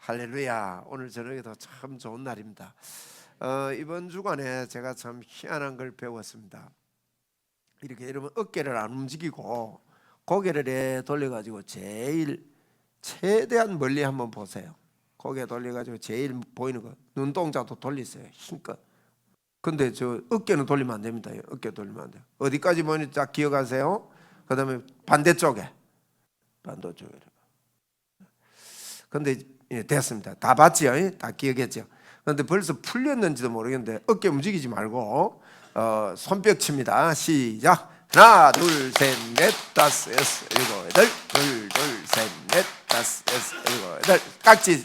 할렐루야. 오늘 저녁에도 참 좋은 날입니다. 이번 주간에 제가 참 희한한 걸 배웠습니다. 이렇게 여러분 어깨를 안 움직이고 고개를 돌려가지고 제일 최대한 멀리 한번 보세요. 고개 돌려가지고 제일 보이는 거, 눈동자도 돌리세요. 힘껏. 근데 저 어깨는 돌리면 안 됩니다. 어깨 돌리면 안 돼요. 어디까지 보이는지 딱 기억하세요. 그 다음에 반대쪽에. 근데 됐습니다. 다 봤지요? 다 기억했죠? 그런데 벌써 풀렸는지도 모르겠는데 어깨 움직이지 말고 손뼉 칩니다. 시작. 하나, 둘, 셋, 넷, 다섯, 여섯, 일곱, 여덟. 둘, 셋, 넷, 다섯, 여섯, 일곱, 여덟.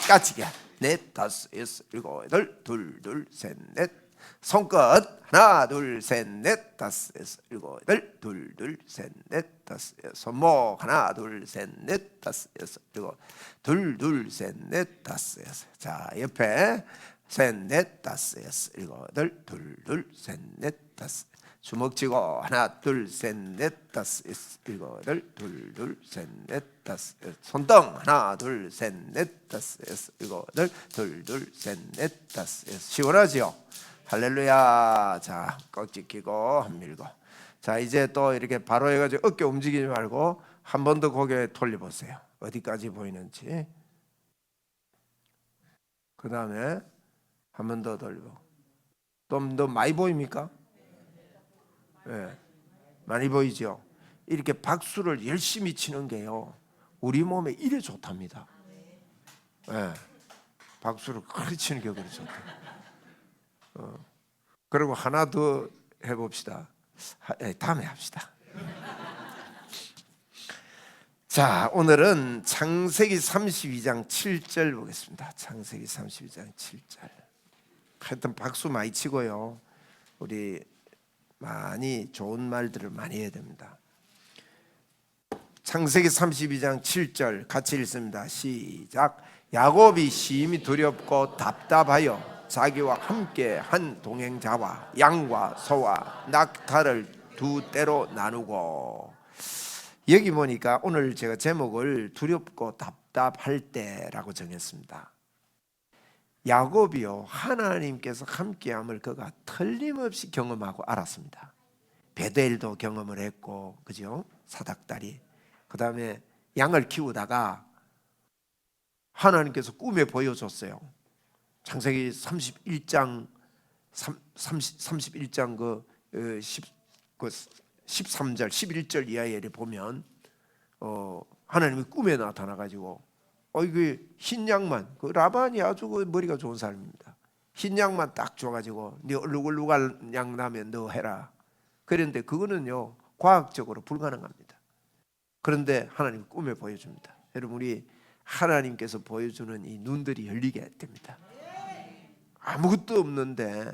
깍지게. 넷, 다섯, 여섯, 일곱, 여덟. 둘, 셋, 넷. 손끝. 하나, 둘, 셋, 넷, 다섯, 여섯, 일곱, 여덟. 둘, 셋, 넷, 다섯, 여섯. 손목. 하나, 둘, 셋, 넷, 다섯, 여섯, 일곱. 둘, 셋, 넷, 다섯, 여섯. 자, 옆에 셋, 넷, 다섯, 여섯, 일곱, 여덟. 둘, 셋, 넷, 다섯. 주먹 쥐고 하나, 둘, 셋, 넷, 다섯, 여섯, 일곱, 여덟. 둘, 셋, 넷, 다섯, 여섯. 손등. 하나, 둘, 셋, 넷, 다섯, 여섯, 일곱, 여덟. 둘, 셋, 넷, 다섯, 여섯. 시원하지요? 할렐루야. 자, 깍지 끼고 한 밀고. 자, 이제 또 이렇게 바로 해가지고 어깨 움직이지 말고 한 번 더 고개 돌려보세요. 어디까지 보이는지. 그 다음에 한 번 더 돌리고. 좀 더 많이 보입니까? 네, 많이 보이죠? 이렇게 박수를 열심히 치는 게요, 우리 몸에 이래 좋답니다. 네, 박수를 그렇게 치는 게 그래 좋다. 그리고 하나 더 해봅시다. 다음에 합시다. 자, 오늘은 창세기 32장 7절 보겠습니다. 창세기 32장 7절. 하여튼 박수 많이 치고요, 우리 많이 좋은 말들을 많이 해야 됩니다. 창세기 32장 7절 같이 읽습니다. 시작. 야곱이 심히 두렵고 답답하여 자기와 함께 한 동행자와 양과 소와 낙타를 두 떼로 나누고. 여기 보니까 오늘 제가 제목을 두렵고 답답할 때라고 정했습니다. 야곱이요, 하나님께서 함께함을 그가 틀림없이 경험하고 알았습니다. 베델도 경험을 했고, 그죠? 사닥다리. 그 다음에 양을 키우다가 하나님께서 꿈에 보여줬어요. 창세기 31장 31장 그 13절 11절 이하에 보면 하나님이 꿈에 나타나 가지고 이게 흰 양만, 그 라반이 아주 그 머리가 좋은 사람입니다. 흰 양만 딱 줘가지고 네 얼룩얼룩한 양 나면 너 해라. 그런데 그거는요 과학적으로 불가능합니다. 그런데 하나님 꿈에 보여줍니다. 여러분, 우리 하나님께서 보여주는 이 눈들이 열리게 됩니다. 아무것도 없는데,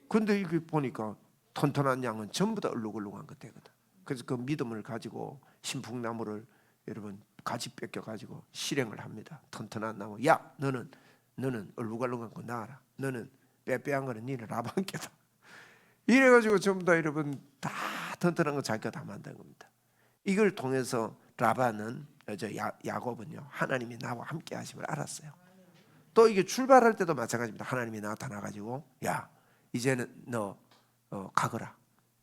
근데 이게 보니까 튼튼한 양은 전부 다 얼룩얼룩한 것 되거든. 그래서 그 믿음을 가지고 신풍나무를 여러분 가지 뺏겨 가지고 실행을 합니다. 튼튼한 나무, 야 너는 얼룩얼룩한 거 놔라. 너는 빼빼한 거는 니는 라반께다. 이래가지고 전부 다 여러분 다 튼튼한 거 자기가 다 만든 겁니다. 이걸 통해서 라반은 야곱은요 하나님이 나와 함께 하심을 알았어요. 또 이게 출발할 때도 마찬가지입니다. 하나님이 나타나가지고 야 이제는 너 가거라.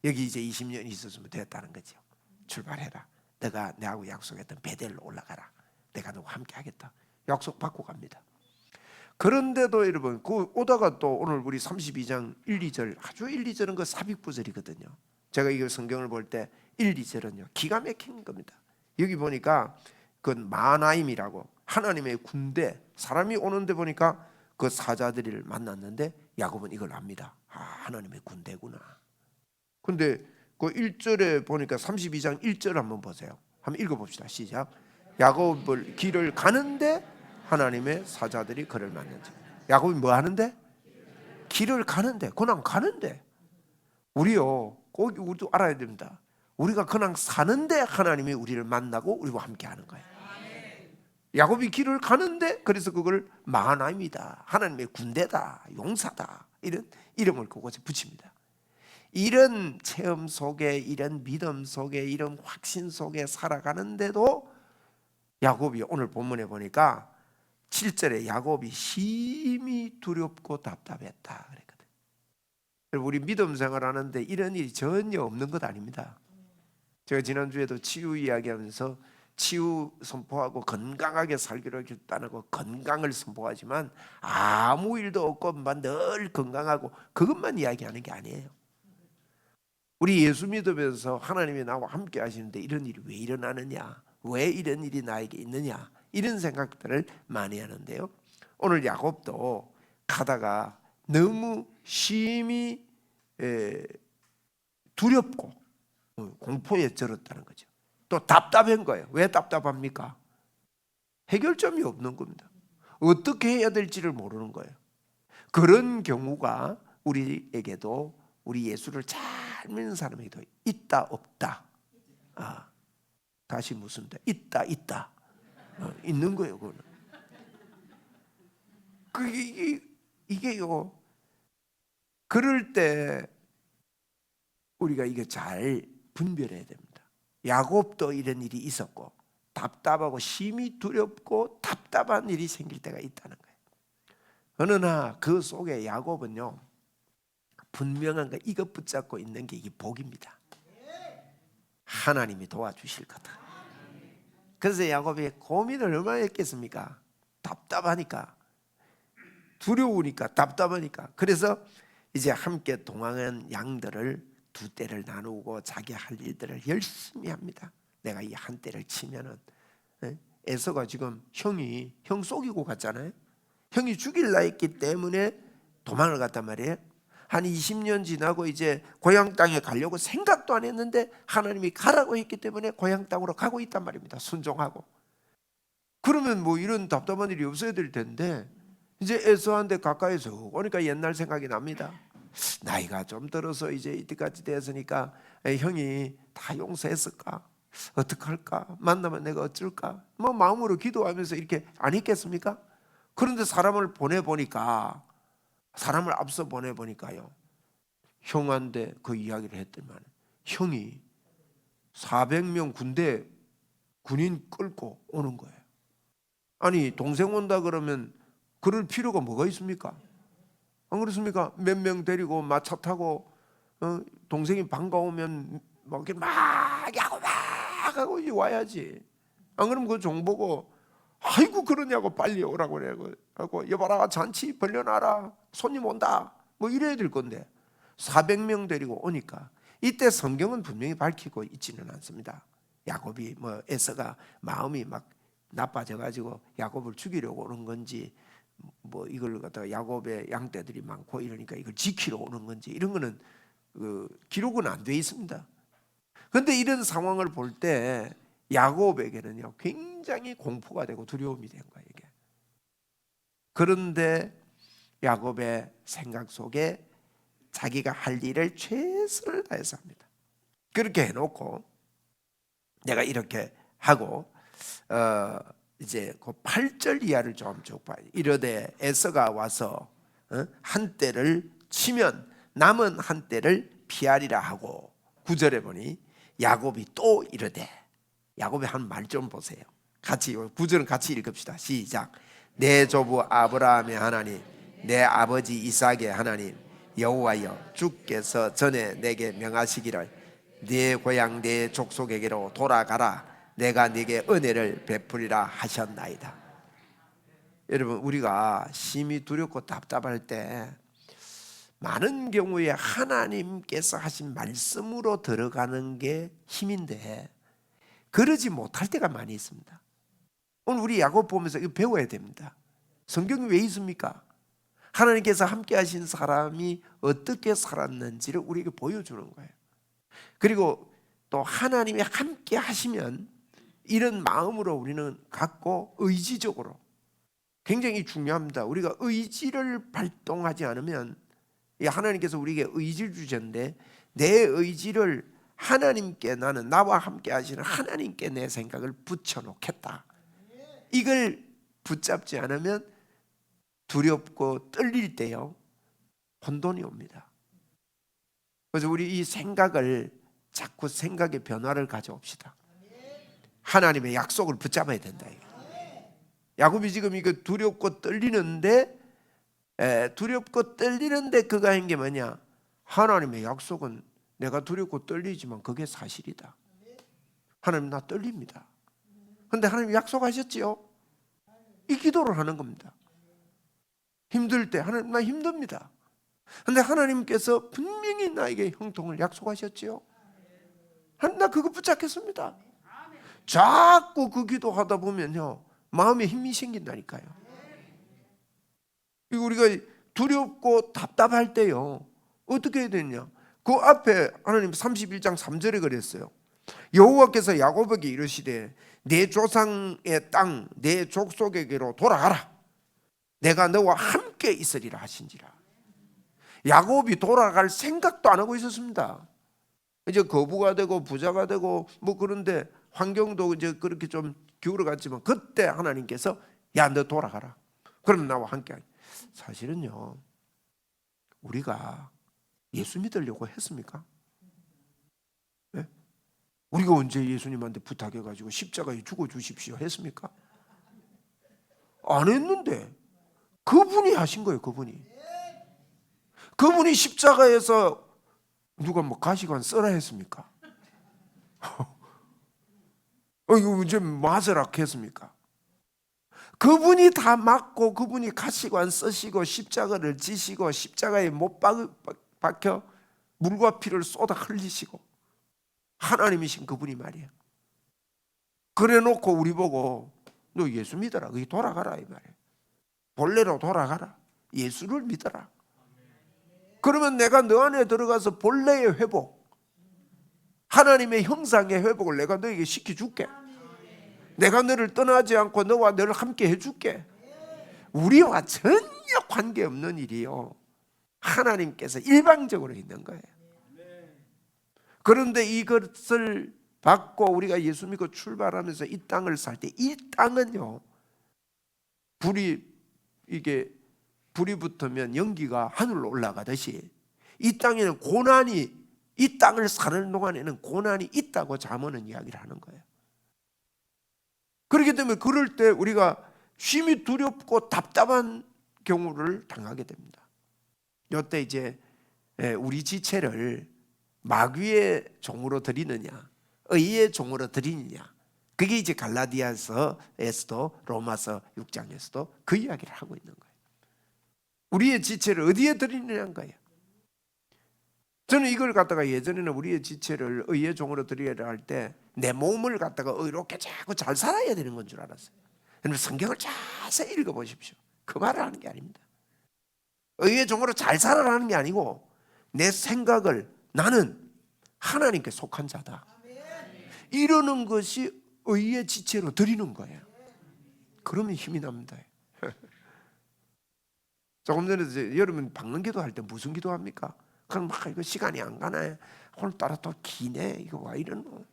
여기 이제 20년 있었으면 됐다는 거죠. 출발해라. 내가 내하고 약속했던 베델로 올라가라. 내가 너와 함께 하겠다. 약속 받고 갑니다. 그런데도 여러분 그 오다가 또 오늘 우리 32장 1, 2절, 아주 1, 2절은 그 삽입구절이거든요. 제가 이 성경을 볼 때 1, 2절은요 기가 막힌 겁니다. 여기 보니까 그 마나임이라고 하나님의 군대, 사람이 오는데 보니까 그 사자들을 만났는데 야곱은 이걸 압니다. 하나님의 군대구나. 근데 그 1절에 보니까 32장 1절 한번 보세요. 한번 읽어봅시다. 시작. 야곱을 길을 가는데 하나님의 사자들이 그를 만났지. 야곱이 뭐 하는데? 길을 가는데, 그냥 가는데. 우리요 꼭 우리도 알아야 됩니다. 우리가 그냥 사는데 하나님이 우리를 만나고 우리와 함께 하는 거예요. 야곱이 길을 가는데, 그래서 그걸 마하나임이다, 하나님의 군대다, 용사다, 이런 이름을 그곳에 붙입니다. 이런 체험 속에, 이런 믿음 속에, 이런 확신 속에 살아가는데도 야곱이 오늘 본문에 보니까 7절에 야곱이 심히 두렵고 답답했다 그랬거든. 우리 믿음 생활하는데 이런 일이 전혀 없는 것 아닙니다. 제가 지난주에도 치유 이야기하면서 치유 선포하고 건강하게 살기로 했다는 거, 건강을 선포하지만 아무 일도 없고 늘 건강하고 그것만 이야기하는 게 아니에요. 우리 예수 믿으면서 하나님이 나와 함께 하시는데 이런 일이 왜 일어나느냐, 왜 이런 일이 나에게 있느냐, 이런 생각들을 많이 하는데요. 오늘 야곱도 가다가 너무 심히 두렵고 공포에 절었다는 거죠. 또 답답한 거예요. 왜 답답합니까? 해결점이 없는 겁니다. 어떻게 해야 될지를 모르는 거예요. 그런 경우가 우리에게도, 우리 예수를 잘 믿는 사람에게도 있다 없다. 다시 무슨 데 있다 있는 거예요. 그거는. 이게요. 그럴 때 우리가 이게 잘 분별해야 됩니다. 야곱도 이런 일이 있었고 답답하고 심히 두렵고 답답한 일이 생길 때가 있다는 거예요. 어느 날 그 속에 야곱은요, 분명한 거 이것 붙잡고 있는 게 이게 복입니다. 하나님이 도와주실 거다. 그래서 야곱이 고민을 얼마나 했겠습니까? 답답하니까, 두려우니까, 답답하니까. 그래서 이제 함께 동행한 양들을 두 떼를 나누고 자기 할 일들을 열심히 합니다. 내가 이 한 떼를 치면은, 에서가 지금 형 속이고 갔잖아요. 형이 죽일라 했기 때문에 도망을 갔단 말이에요. 한 20년 지나고 이제 고향 땅에 가려고 생각도 안 했는데 하나님이 가라고 했기 때문에 고향 땅으로 가고 있단 말입니다. 순종하고. 그러면 뭐 이런 답답한 일이 없어야 될 텐데 이제 에서한테 가까이서 오니까 옛날 생각이 납니다. 나이가 좀 들어서 이제 이때까지 됐으니까 형이 다 용서했을까? 어떡할까? 만나면 내가 어쩔까? 뭐 마음으로 기도하면서 이렇게 안 했겠습니까? 그런데 사람을 앞서 보내보니까요, 형한테 그 이야기를 했더만 형이 400명 군인 끌고 오는 거예요. 아니 동생 온다 그러면 그럴 필요가 뭐가 있습니까? 안 그렇습니까? 몇 명 데리고 마차 타고 동생이 반가우면 막 야고 막 하고 와야지. 안 그러면 그 종 보고 아이고 그러냐고 빨리 오라고 그래고 여봐라 잔치 벌려놔라 손님 온다 뭐 이래야 될 건데 400명 데리고 오니까 이때 성경은 분명히 밝히고 있지는 않습니다. 야곱이 뭐 에서가 마음이 막 나빠져가지고 야곱을 죽이려고 오는 건지 뭐 이걸 갖다가 야곱의 양떼들이 많고 이러니까 이걸 지키러 오는 건지 이런 거는 기록은 안 돼 있습니다. 그런데 이런 상황을 볼 때 야곱에게는요 굉장히 공포가 되고 두려움이 된 거예요. 이게. 그런데 야곱의 생각 속에 자기가 할 일을 최선을 다해서 합니다. 그렇게 해놓고 내가 이렇게 하고 이제 그 8절 이하를 좀 쭉 봐요. 이르되 에서가 와서 한 떼를 치면 남은 한 떼를 피하리라 하고 9절에 보니 야곱이 또 이르되 야곱이 한 말 좀 보세요. 같이 9절은 같이 읽읍시다. 시작. 내 조부 아브라함의 하나님 내 아버지 이삭의 하나님 여호와여 주께서 전에 내게 명하시기를 네 고향 네 족속에게로 돌아가라 내가 네게 은혜를 베풀리라 하셨나이다. 여러분 우리가 심히 두렵고 답답할 때 많은 경우에 하나님께서 하신 말씀으로 들어가는 게 힘인데 그러지 못할 때가 많이 있습니다. 오늘 우리 야곱 보면서 이거 배워야 됩니다. 성경이 왜 있습니까? 하나님께서 함께 하신 사람이 어떻게 살았는지를 우리에게 보여주는 거예요. 그리고 또 하나님이 함께 하시면 이런 마음으로 우리는 갖고 의지적으로 굉장히 중요합니다. 우리가 의지를 발동하지 않으면 하나님께서 우리에게 의지를 주셨는데 내 의지를 하나님께 나는 나와 함께 하시는 하나님께 내 생각을 붙여놓겠다. 이걸 붙잡지 않으면 두렵고 떨릴 때요 혼돈이 옵니다. 그래서 우리 이 생각을 자꾸 생각의 변화를 가져옵시다. 하나님의 약속을 붙잡아야 된다. 야곱이 지금 이거 두렵고 떨리는데 그가 한 게 뭐냐? 하나님의 약속은 내가 두렵고 떨리지만 그게 사실이다. 하나님 나 떨립니다. 그런데 하나님 약속하셨지요? 이 기도를 하는 겁니다. 힘들 때 하나님 나 힘듭니다. 그런데 하나님께서 분명히 나에게 형통을 약속하셨지요? 하나님 나 그거 붙잡겠습니다. 자꾸 그 기도하다 보면요 마음에 힘이 생긴다니까요. 우리가 두렵고 답답할 때요 어떻게 해야 되느냐? 그 앞에 하나님 31장 3절에 그랬어요. 여호와께서 야곱에게 이르시되 내 조상의 땅 내 족속에게로 돌아가라. 내가 너와 함께 있으리라 하신지라. 야곱이 돌아갈 생각도 안 하고 있었습니다. 이제 거부가 되고 부자가 되고 뭐 그런데 환경도 이제 그렇게 좀 기울어갔지만 그때 하나님께서 야 너 돌아가라. 그럼 나와 함께 하자. 사실은요 우리가 예수 믿으려고 했습니까? 네? 우리가 언제 예수님한테 부탁해가지고 십자가에 죽어주십시오 했습니까? 안 했는데 그분이 하신 거예요. 그분이 십자가에서 누가 뭐 가시관 써라 했습니까? 이거 이제 마저락 했습니까? 그분이 다 맞고 그분이 가시관 쓰시고 십자가를 지시고 십자가에 못 박혀 물과 피를 쏟아 흘리시고 하나님이신 그분이 말이에요. 그래 놓고 우리 보고 너 예수 믿어라. 거기 돌아가라 이 말이에요. 본래로 돌아가라. 예수를 믿어라. 그러면 내가 너 안에 들어가서 본래의 회복, 하나님의 형상의 회복을 내가 너에게 시켜줄게. 내가 너를 떠나지 않고 너와 너를 함께 해줄게. 우리와 전혀 관계없는 일이요 하나님께서 일방적으로 있는 거예요. 그런데 이것을 받고 우리가 예수 믿고 출발하면서 이 땅을 살 때 이 땅은요 불이 붙으면 연기가 하늘로 올라가듯이 이 땅에는 고난이, 이 땅을 사는 동안에는 고난이 있다고 잠언은 이야기를 하는 거예요. 그렇기 때문에 그럴 때 우리가 심히 두렵고 답답한 경우를 당하게 됩니다. 이때 이제 우리 지체를 마귀의 종으로 드리느냐 의의 종으로 드리느냐, 그게 이제 갈라디아서에서도 로마서 6장에서도 그 이야기를 하고 있는 거예요. 우리의 지체를 어디에 드리느냐는 거예요. 저는 이걸 갖다가 예전에는 우리의 지체를 의의 종으로 드리려 할 때 내 몸을 갖다가 의롭게 자꾸 잘 살아야 되는 건 줄 알았어요. 여러분 성경을 자세히 읽어보십시오. 그 말을 하는 게 아닙니다. 의의 종으로 잘 살아라는 게 아니고 내 생각을 나는 하나님께 속한 자다 이러는 것이 의의 지체로 드리는 거예요. 그러면 힘이 납니다. 조금 전에 여러분 방언 기도할 때 무슨 기도합니까? 그럼 막 이거 시간이 안 가네. 오늘따라 또 기네. 이거 와 이러노?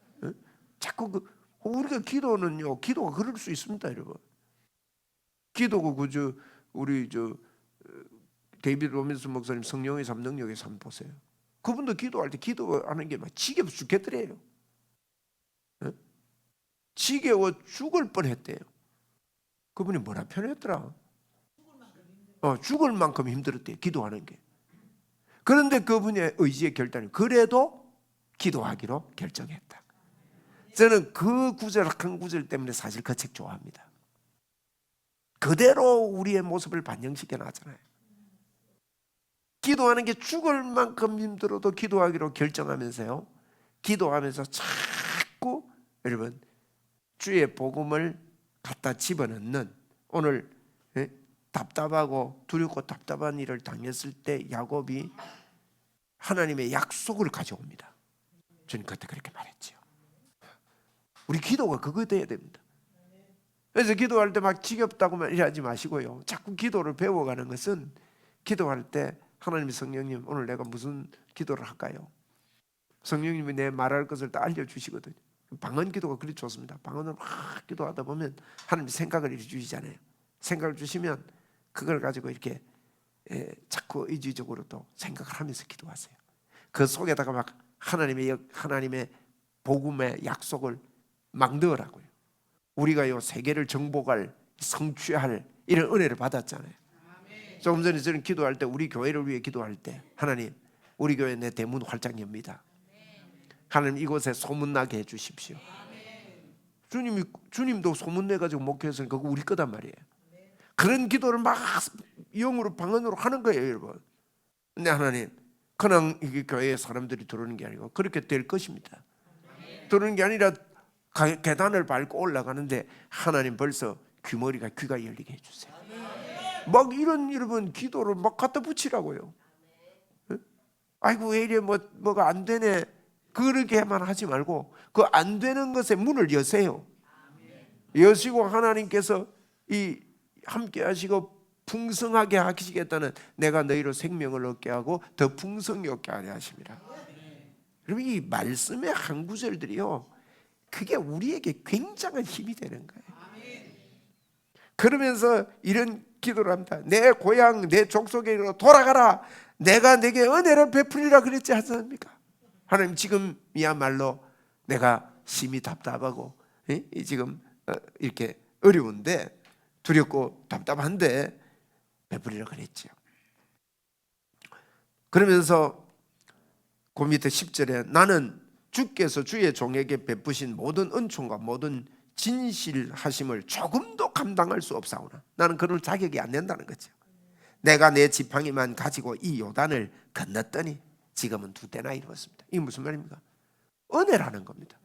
자꾸 우리가 기도는요, 기도가 그럴 수 있습니다, 여러분. 기도가 그저 우리 데이비드 로빈슨 목사님 성령의 삶 능력의 삶 보세요. 그분도 기도할 때 기도하는 게 막 지겨워 죽겠더래요. 지겨워 죽을 뻔했대요. 그분이 뭐라 표현했더라? 죽을 만큼 힘들었대요, 기도하는 게. 그런데 그분의 의지의 결단이 그래도 기도하기로 결정했다. 저는 그 구절 한 구절 때문에 사실 그 책 좋아합니다. 그대로 우리의 모습을 반영시켜 놨잖아요. 기도하는 게 죽을 만큼 힘들어도 기도하기로 결정하면서요, 기도하면서 자꾸 여러분 주의 복음을 갖다 집어넣는, 오늘 답답하고 두렵고 답답한 일을 당했을 때 야곱이 하나님의 약속을 가져옵니다. 저는 그때 그렇게 말했죠. 우리 기도가 그거 돼야 됩니다. 그래서 기도할 때 막 지겹다고만 일하지 마시고요, 자꾸 기도를 배워가는 것은, 기도할 때 하나님 성령님 오늘 내가 무슨 기도를 할까요? 성령님이 내 말할 것을 다 알려주시거든요. 방언 기도가 그리 좋습니다. 방언을 막 기도하다 보면 하나님이 생각을 이렇게 주시잖아요. 생각을 주시면 그걸 가지고 이렇게 자꾸 의지적으로 또 생각을 하면서 기도하세요. 그 속에다가 막 하나님의 복음의 약속을 막 넣으라고요. 우리가 요 세계를 정복할 성취할 이런 은혜를 받았잖아요. 조금 전에 저는 기도할 때, 우리 교회를 위해 기도할 때, 하나님 우리 교회 내 대문 활짝 엽니다. 하나님 이곳에 소문나게 해주십시오. 주님도 소문내가지고 목회했으니까 그거 우리 거단 말이에요. 그런 기도를 막 영으로 방언으로 하는 거예요, 여러분. 근데 하나님, 그냥 이게 교회에 사람들이 들어오는 게 아니고 그렇게 될 것입니다. 들어오는 게 아니라 계단을 밟고 올라가는데 하나님 벌써 귀머리가 귀가 열리게 해주세요. 막 이런 여러분 기도를 막 갖다 붙이라고요. 아이고 왜 이래 뭐가 안 되네, 그렇게만 하지 말고 그 안 되는 것에 문을 여세요. 여시고 하나님께서 이 함께 하시고 풍성하게 하시겠다는, 내가 너희로 생명을 얻게 하고 더 풍성히 얻게 하려 하십니다. 여러분 이 말씀의 한 구절들이요, 그게 우리에게 굉장한 힘이 되는 거예요. 그러면서 이런 기도를 합니다. 내 고향 내 족속에로 돌아가라, 내가 내게 은혜를 베풀리라 그랬지 않습니까? 하나님 지금이야말로 내가 심히 답답하고 지금 이렇게 어려운데, 두렵고 답답한데 베풀리라 그랬죠. 그러면서 그 밑에 10절에 나는 주께서 주의 종에게 베푸신 모든 은총과 모든 진실하심을 조금도 감당할 수 없사오나, 나는 그럴 자격이 안 된다는 거죠. 내가 내 지팡이만 가지고 이 요단을 건넜더니 지금은 2대나 이루었습니다. 이게 무슨 말입니까? 은혜라는 겁니다.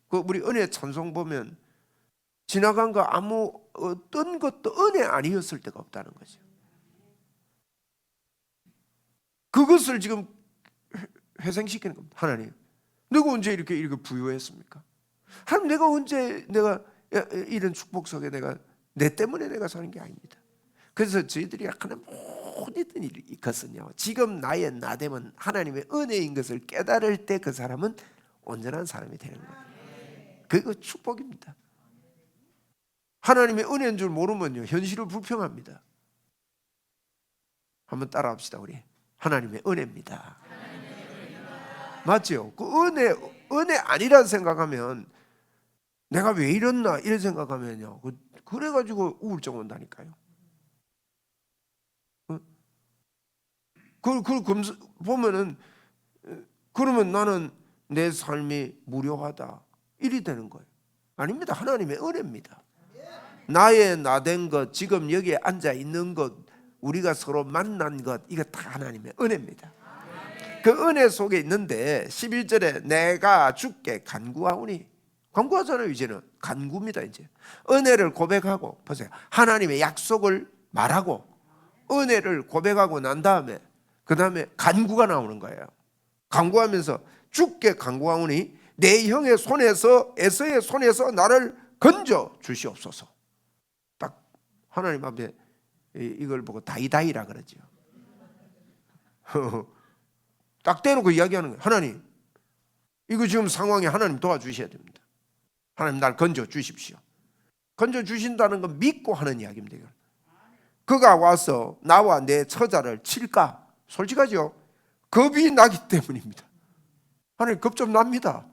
그 우리 은혜 찬송 보면 지나간 거 아무 어떤 것도 은혜 아니었을 때가 없다는 거죠. 그것을 지금 회생시키는 겁니다. 하나님, 내가 언제 이렇게 부유했습니까? 하나님, 내가 언제 이런 축복 속에 내 때문에 내가 사는 게 아닙니다. 그래서 저희들이 하는 모든 것은요, 지금 나의 나됨은 하나님의 은혜인 것을 깨달을 때 그 사람은 온전한 사람이 되는 거예요. 그거 축복입니다. 하나님의 은혜인 줄 모르면요, 현실을 불평합니다. 한번 따라합시다. 우리 하나님의 은혜입니다. 맞죠? 그 은혜 아니란 생각하면, 내가 왜 이랬나 이런 생각하면요, 그래가지고 우울증 온다니까요. 그걸 보면은, 그러면 나는 내 삶이 무료하다 이리 되는 거예요. 아닙니다. 하나님의 은혜입니다. 나의 나된 것, 지금 여기에 앉아 있는 것, 우리가 서로 만난 것, 이거 다 하나님의 은혜입니다. 그 은혜 속에 있는데 11절에 내가 주께 간구하오니, 간구하잖아요. 이제는 간구입니다. 이제 은혜를 고백하고, 보세요, 하나님의 약속을 말하고 은혜를 고백하고 난 다음에 그 다음에 간구가 나오는 거예요. 간구하면서 주께 간구하오니 내 형의 손에서, 에서의 손에서 나를 건져 주시옵소서. 딱 하나님 앞에 이걸 보고 다이다이라 그러죠. 딱 대놓고 이야기하는 거예요. 하나님, 이거 지금 상황에 하나님 도와주셔야 됩니다. 하나님 날 건져 주십시오. 건져 주신다는 건 믿고 하는 이야기입니다. 그가 와서 나와 내 처자를 칠까? 솔직하죠? 겁이 나기 때문입니다. 하나님 겁 좀 납니다.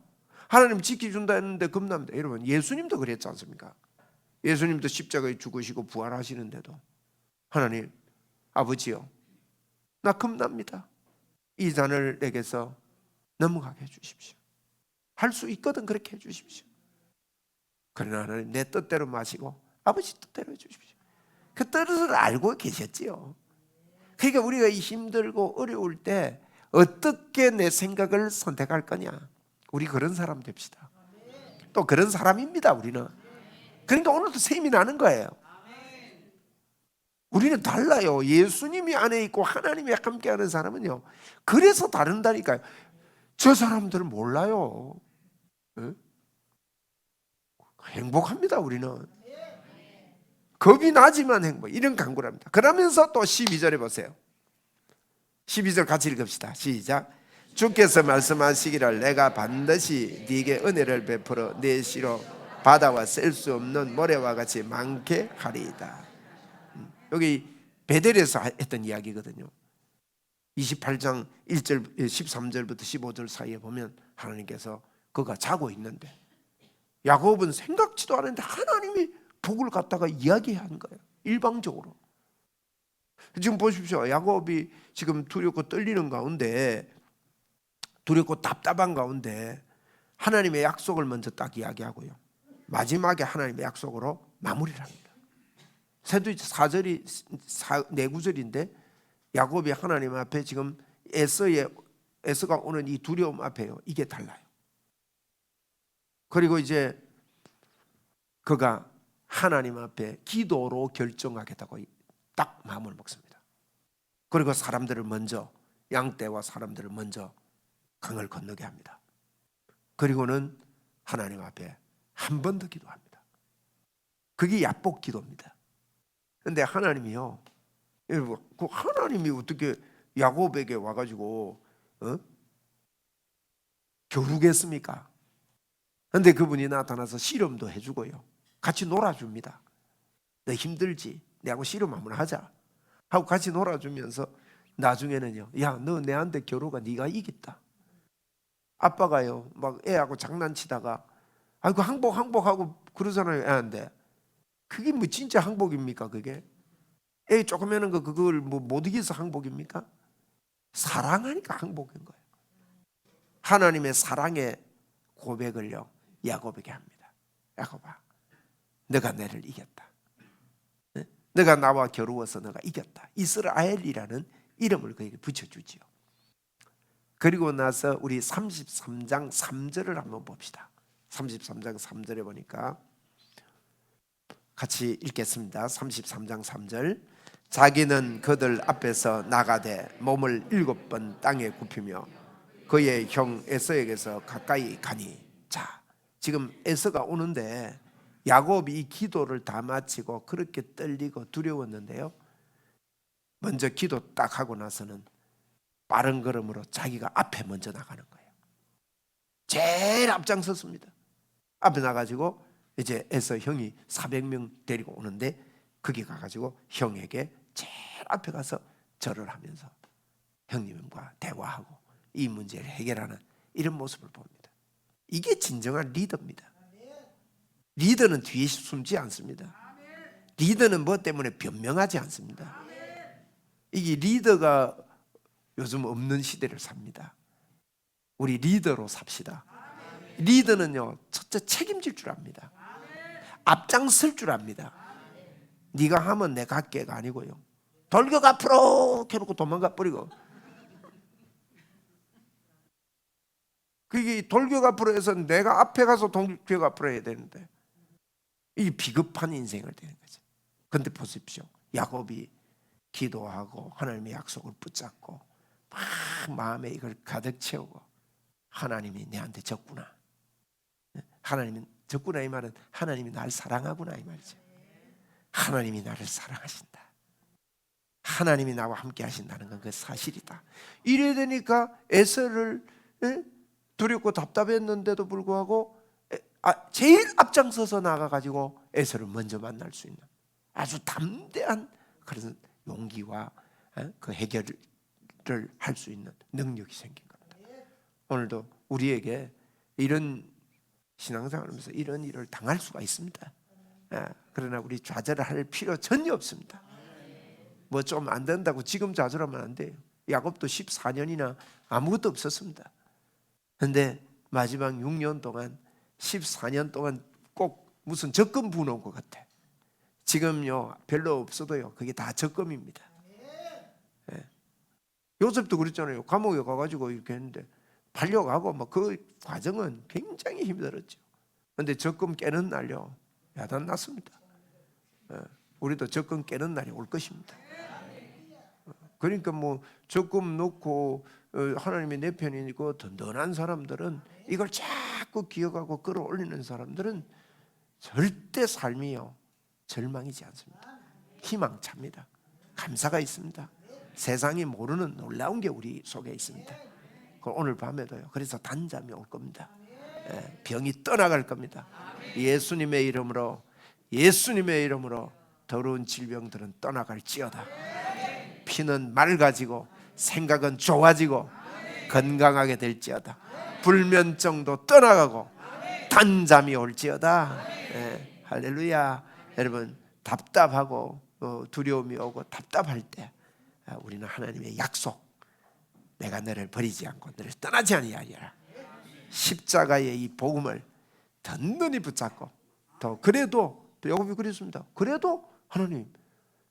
하나님 지켜준다 했는데 겁납니다. 여러분 예수님도 그랬지 않습니까? 예수님도 십자가에 죽으시고 부활하시는데도 하나님, 아버지요, 나 겁납니다. 이 잔을 내게서 넘어가게 해주십시오. 할 수 있거든 그렇게 해주십시오. 그러나 하나님 내 뜻대로 마시고 아버지 뜻대로 해주십시오. 그 뜻을 알고 계셨지요. 그러니까 우리가 이 힘들고 어려울 때 어떻게 내 생각을 선택할 거냐, 우리 그런 사람 됩시다. 또 그런 사람입니다 우리는. 그러니까 오늘도 셈이 나는 거예요. 우리는 달라요. 예수님이 안에 있고 하나님이 함께하는 사람은요, 그래서 다른다니까요. 저 사람들은 몰라요. 행복합니다. 우리는 겁이 나지만 행복, 이런 간구를 합니다. 그러면서 또 12절에 보세요. 12절 같이 읽읍시다. 시작. 주께서 말씀하시기를 내가 반드시 네게 은혜를 베풀어 내 시로 바다와 셀 수 없는 모래와 같이 많게 하리이다. 여기 베델에서 했던 이야기거든요. 28장 1절 13절부터 15절 사이에 보면 하나님께서 그가 자고 있는데 야곱은 생각지도 않았는데 하나님이 복을 갖다가 이야기하는 거예요. 일방적으로. 지금 보십시오. 야곱이 지금 두렵고 떨리는 가운데, 두렵고 답답한 가운데 하나님의 약속을 먼저 딱 이야기하고요, 마지막에 하나님의 약속으로 마무리를 합니다. 세도 4절이 4구절인데 야곱이 하나님 앞에 지금 에서가 오는 이 두려움 앞에요, 이게 달라요. 그리고 이제 그가 하나님 앞에 기도로 결정하겠다고 딱 마음을 먹습니다. 그리고 사람들을 먼저, 양떼와 사람들을 먼저 강을 건너게 합니다. 그리고는 하나님 앞에 한 번 더 기도합니다. 그게 야복 기도입니다. 그런데 하나님이요, 그 하나님이 어떻게 야곱에게 와가지고 겨루겠습니까? 그런데 그분이 나타나서 씨름도 해주고요, 같이 놀아줍니다. 너 힘들지? 내하고 씨름 한번 하자 하고 같이 놀아주면서 나중에는요, 야, 너 내한테 겨루가 네가 이겼다. 아빠가요 막 애하고 장난치다가 아이고 항복하고 그러잖아요, 애한테. 그게 뭐 진짜 항복입니까? 그게 애 조그마한 거 그걸 뭐 못 이겨서 항복입니까? 사랑하니까 항복인 거예요. 하나님의 사랑의 고백을요 야곱에게 합니다. 야곱아, 너가 나를 이겼다. 너가 나와 겨루어서 너가 이겼다. 이스라엘이라는 이름을 그에게 붙여주지요. 그리고 나서 우리 33장 3절을 한번 봅시다. 33장 3절에 보니까 같이 읽겠습니다. 33장 3절. 자기는 그들 앞에서 나가되 몸을 7번 땅에 굽히며 그의 형 에서에게서 가까이 가니. 자, 지금 에서가 오는데 야곱이 이 기도를 다 마치고 그렇게 떨리고 두려웠는데요, 먼저 기도 딱 하고 나서는 빠른 걸음으로 자기가 앞에 먼저 나가는 거예요. 제일 앞장섰습니다. 앞에 나가지고 이제 에서 형이 400명 데리고 오는데 거기 가가지고 형에게 제일 앞에 가서 절을 하면서 형님과 대화하고 이 문제를 해결하는 이런 모습을 봅니다. 이게 진정한 리더입니다. 리더는 뒤에 숨지 않습니다. 리더는 뭐 때문에 변명하지 않습니다. 이게 리더가 요즘 없는 시대를 삽니다. 우리 리더로 삽시다. 리더는요, 첫째 책임질 줄 압니다. 앞장설 줄 압니다. 네가 하면 내가 할게가 아니고요, 돌격 앞으로 해놓고 도망가 버리고, 그게 돌격 앞으로 해서 내가 앞에 가서 돌격 앞으로 해야 되는데 이 비겁한 인생을 되는 거죠. 그런데 보십시오, 야곱이 기도하고 하나님의 약속을 붙잡고 막 마음에 이걸 가득 채우고 하나님이 내한테 졌구나, 하나님이 졌구나, 이 말은 하나님이 나를 사랑하구나 이 말이죠. 하나님이 나를 사랑하신다, 하나님이 나와 함께 하신다는 건 그 사실이다. 이래 되니까 에서를 두렵고 답답했는데도 불구하고 제일 앞장서서 나가가지고 에서를 먼저 만날 수 있는 아주 담대한 그런 용기와 그 해결을 할 수 있는 능력이 생긴 겁니다. 오늘도 우리에게 이런 신앙생활하면서 이런 일을 당할 수가 있습니다. 그러나 우리 좌절할 필요 전혀 없습니다. 뭐 좀 안 된다고 지금 좌절하면 안 돼요. 야곱도 14년이나 아무것도 없었습니다. 그런데 마지막 6년 동안 14년 동안 꼭 무슨 적금 부어놓은 것 같아. 지금요 별로 없어도요 그게 다 적금입니다. 요셉도 그랬잖아요. 감옥에 가가지고 이렇게 했는데 팔려가고 뭐 그 과정은 굉장히 힘들었죠. 그런데 적금 깨는 날요 야단 났습니다. 우리도 적금 깨는 날이 올 것입니다. 그러니까 뭐 적금 넣고 하나님이 내 편이고 든든한 사람들은 이걸 자꾸 기억하고 끌어올리는 사람들은 절대 삶이요 절망이지 않습니다. 희망차입니다. 감사가 있습니다. 세상이 모르는 놀라운 게 우리 속에 있습니다. 오늘 밤에도요 그래서 단잠이 올 겁니다. 병이 떠나갈 겁니다. 예수님의 이름으로, 예수님의 이름으로 더러운 질병들은 떠나갈지어다. 피는 맑아지고 생각은 좋아지고 건강하게 될지어다. 불면증도 떠나가고 단잠이 올지어다. 할렐루야. 여러분 답답하고 두려움이 오고 답답할 때 우리는 하나님의 약속, 내가 너를 버리지 않고 너를 떠나지 아니하리라, 십자가의 이 복음을 든든히 붙잡고, 또 그래도 또 야곱이 그랬습니다. 그래도 하나님,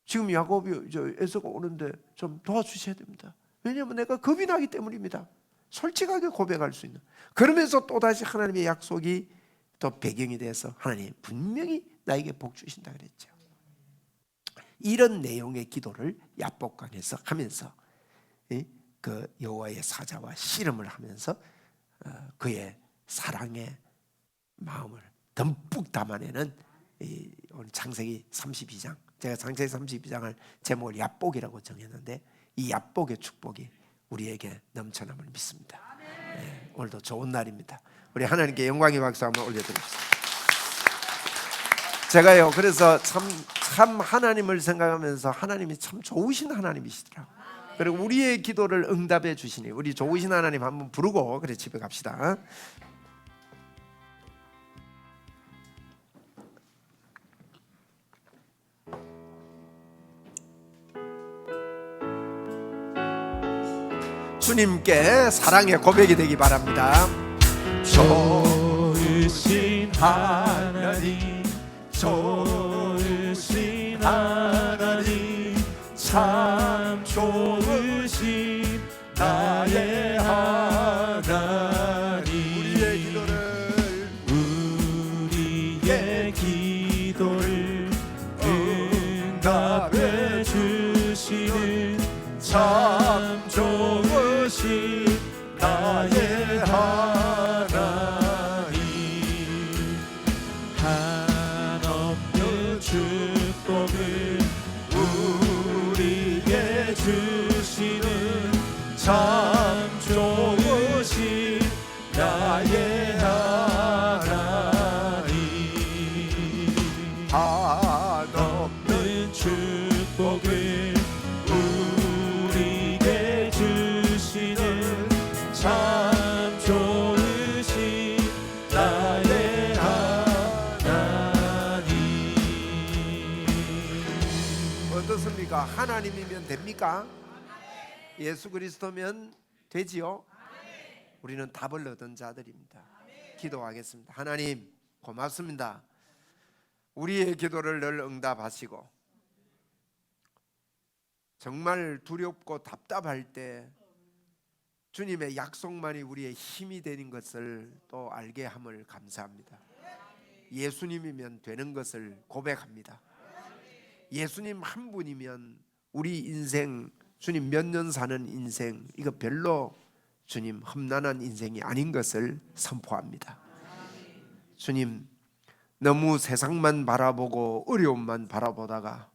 지금 야곱이 에서가 오는데 좀 도와주셔야 됩니다. 왜냐하면 내가 겁이 나기 때문입니다. 솔직하게 고백할 수 있는. 그러면서 또다시 하나님의 약속이 또 배경이 돼서 하나님 분명히 나에게 복 주신다 그랬죠. 이런 내용의 기도를 야복강에서 하면서 그 여호와의 사자와 씨름을 하면서 그의 사랑의 마음을 듬뿍 담아내는 오늘 창세기 32장, 제가 창세기 32장을 제목을 야복이라고 정했는데 이 야복의 축복이 우리에게 넘쳐남을 믿습니다. 네, 오늘도 좋은 날입니다. 우리 하나님께 영광의 박수 한번 올려드립시다. 제가요 그래서 참 하나님을 생각하면서 하나님이 참 좋으신 하나님이시더라고요. 그리고 우리의 기도를 응답해 주시니 우리 좋으신 하나님 한번 부르고 그래 집에 갑시다. 주님께 사랑의 고백이 되기 바랍니다. 좋으신 하나님, 좋으신 하나님, 참 좋으신 나의 하나님. 우리의 기도를 응답해 주시는 참 좋으신 나의 하나님. 한없는 축복을 우리에게 주시는 참 좋으신 나의 하나님. 한없는 축복을 우리에게 주시는 참 좋으신 나의 하나님. 어떻습니까? 하나님이면 됩니까? 예수 그리스도면 되지요? 우리는 답을 얻은 자들입니다. 기도하겠습니다. 하나님 고맙습니다. 우리의 기도를 늘 응답하시고 정말 두렵고 답답할 때 주님의 약속만이 우리의 힘이 되는 것을 또 알게 함을 감사합니다. 예수님이면 되는 것을 고백합니다. 예수님 한 분이면 우리 인생, 주님 몇 년 사는 인생, 이거 별로 주님 험난한 인생이 아닌 것을 선포합니다. 주님, 너무 세상만 바라보고 어려움만 바라보다가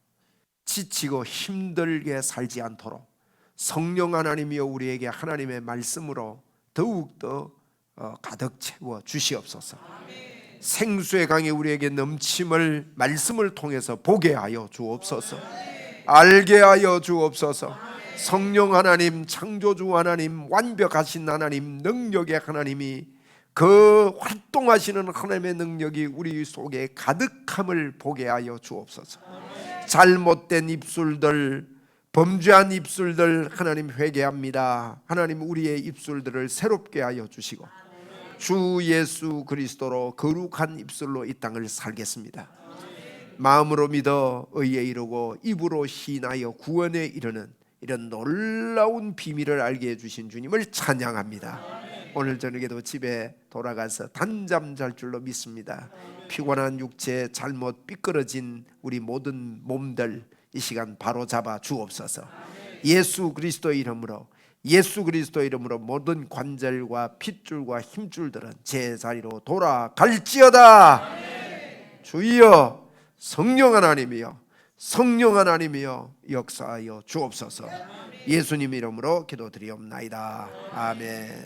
지치고 힘들게 살지 않도록 성령 하나님이여 우리에게 하나님의 말씀으로 더욱더 가득 채워 주시옵소서. 생수의 강이 우리에게 넘침을 말씀을 통해서 보게 하여 주옵소서. 알게 하여 주옵소서. 성령 하나님, 창조주 하나님, 완벽하신 하나님, 능력의 하나님이 그 활동하시는 하나님의 능력이 우리 속에 가득함을 보게 하여 주옵소서. 잘못된 입술들, 범죄한 입술들 하나님 회개합니다. 하나님 우리의 입술들을 새롭게 하여 주시고 주 예수 그리스도로 거룩한 입술로 이 땅을 살겠습니다. 마음으로 믿어 의에 이르고 입으로 시인하여 구원에 이르는 이런 놀라운 비밀을 알게 해주신 주님을 찬양합니다. 오늘 저녁에도 집에 돌아가서 단잠 잘 줄로 믿습니다. 피곤한 육체, 잘못 삐끄러진 우리 모든 몸들 이 시간 바로 잡아 주옵소서. 예수 그리스도의 이름으로, 예수 그리스도의 이름으로 모든 관절과 핏줄과 힘줄들은 제 자리로 돌아갈지어다. 주여, 성령 하나님이여, 성령 하나님이여 역사하여 주옵소서. 예수님 이름으로 기도드리옵나이다. 아멘.